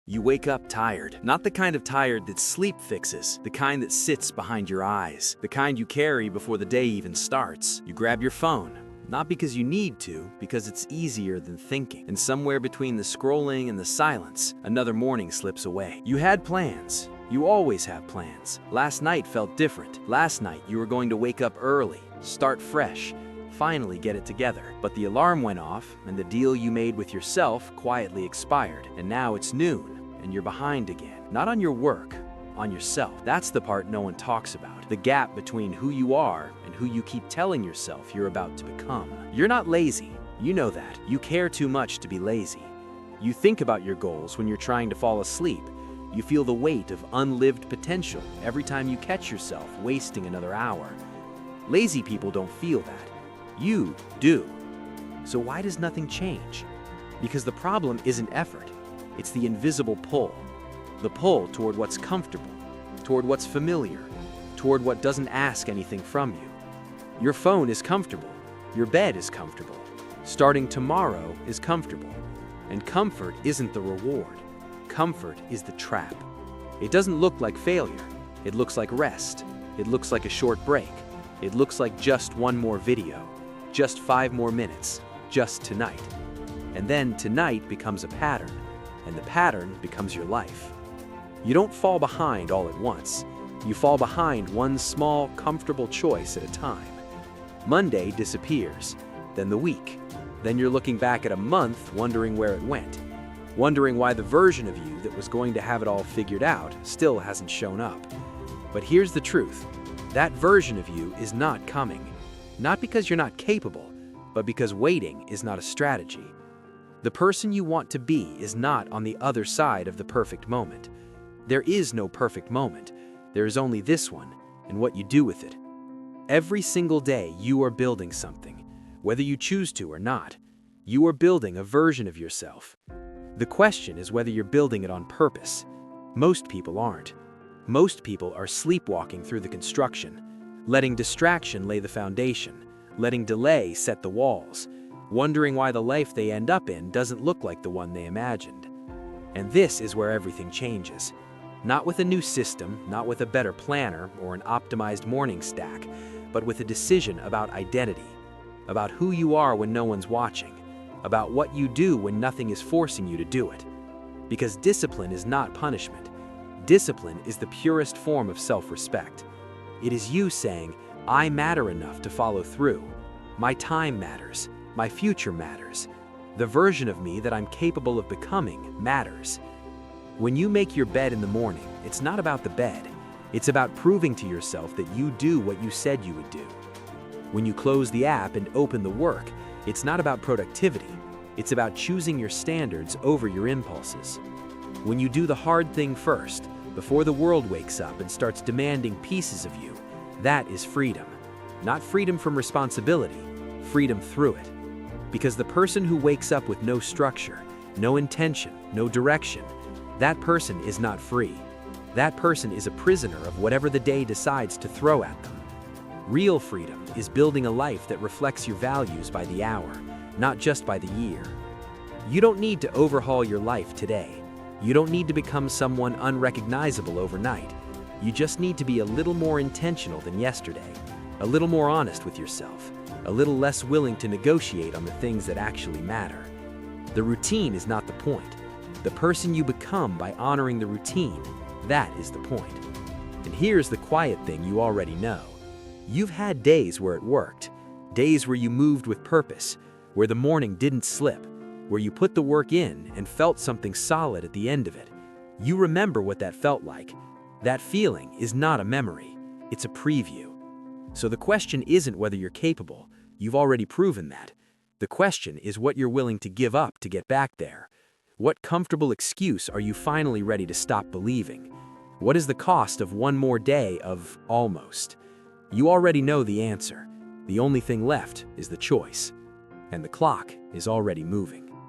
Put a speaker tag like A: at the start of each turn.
A: You wake up tired, not the kind of tired that sleep fixes, the kind that sits behind your eyes, the kind you carry before the day even starts. You grab your phone, not because you need to, because it's easier than thinking. And somewhere between the scrolling and the silence, another morning slips away. You had plans. You always have plans. Last night felt different. Last night you were going to wake up early, start fresh, finally get it together. But the alarm went off, and the deal you made with yourself quietly expired. And now it's noon, and you're behind again. Not on your work, on yourself. That's the part no one talks about. The gap between who you are and who you keep telling yourself you're about to become. You're not lazy. You know that. You care too much to be lazy. You think about your goals when you're trying to fall asleep. You feel the weight of unlived potential every time you catch yourself wasting another hour. Lazy people don't feel that. You do. So why does nothing change? Because the problem isn't effort. It's the invisible pull. The pull toward what's comfortable, toward what's familiar, toward what doesn't ask anything from you. Your phone is comfortable. Your bed is comfortable. Starting tomorrow is comfortable. And comfort isn't the reward. Comfort is the trap. It doesn't look like failure. It looks like rest. It looks like a short break. It looks like just one more video, just 5 more minutes, just tonight. And then tonight becomes a pattern, and the pattern becomes your life. You don't fall behind all at once. You fall behind one small, comfortable choice at a time. Monday disappears, then the week. Then you're looking back at a month wondering where it went, wondering why the version of you that was going to have it all figured out still hasn't shown up. But here's the truth. That version of you is not coming. Not because you're not capable, but because waiting is not a strategy. The person you want to be is not on the other side of the perfect moment. There is no perfect moment. There is only this one, and what you do with it. Every single day you are building something, whether you choose to or not. You are building a version of yourself. The question is whether you're building it on purpose. Most people aren't. Most people are sleepwalking through the construction, letting distraction lay the foundation, letting delay set the walls, wondering why the life they end up in doesn't look like the one they imagined. And this is where everything changes. Not with a new system, not with a better planner or an optimized morning stack, but with a decision about identity, about who you are when no one's watching, about what you do when nothing is forcing you to do it. Because discipline is not punishment. Discipline is the purest form of self-respect. It is you saying, I matter enough to follow through. My time matters. My future matters. The version of me that I'm capable of becoming matters. When you make your bed in the morning, it's not about the bed. It's about proving to yourself that you do what you said you would do. When you close the app and open the work, it's not about productivity. It's about choosing your standards over your impulses. When you do the hard thing first, before the world wakes up and starts demanding pieces of you, that is freedom. Not freedom from responsibility, freedom through it. Because the person who wakes up with no structure, no intention, no direction, that person is not free. That person is a prisoner of whatever the day decides to throw at them. Real freedom is building a life that reflects your values by the hour, not just by the year. You don't need to overhaul your life today. You don't need to become someone unrecognizable overnight. You just need to be a little more intentional than yesterday, a little more honest with yourself, a little less willing to negotiate on the things that actually matter. The routine is not the point. The person you become by honoring the routine, that is the point. And here's the quiet thing you already know. You've had days where it worked, days where you moved with purpose, where the morning didn't slip, where you put the work in and felt something solid at the end of it. You remember what that felt like. That feeling is not a memory, it's a preview. So the question isn't whether you're capable. You've already proven that. The question is what you're willing to give up to get back there. What comfortable excuse are you finally ready to stop believing? What is the cost of one more day of almost? You already know the answer. The only thing left is the choice. And the clock is already moving.